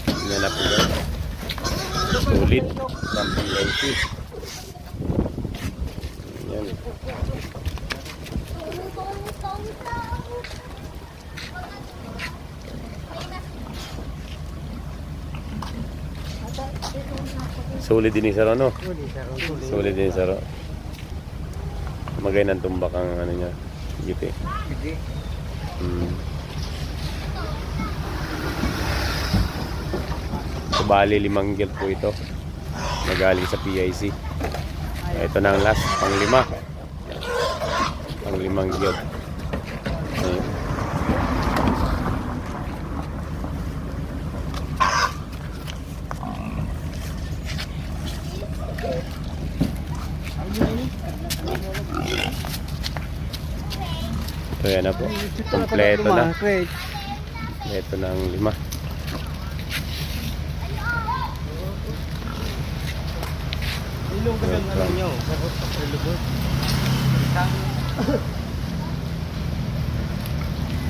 Yan na po guys. Sulit ng PIC. Yan. Sulit din yung saro, no? Sulit din yung saro. Magay ng tumbak ang ano niya. Gipi. So, bali 5 gear po ito. Nagaling sa PIC. Ito na ang last, pang-5. Pang-5 gear. Ayun. So yan na po. Kompleto na. Ito na ang 5. Ilong ka lang nyo.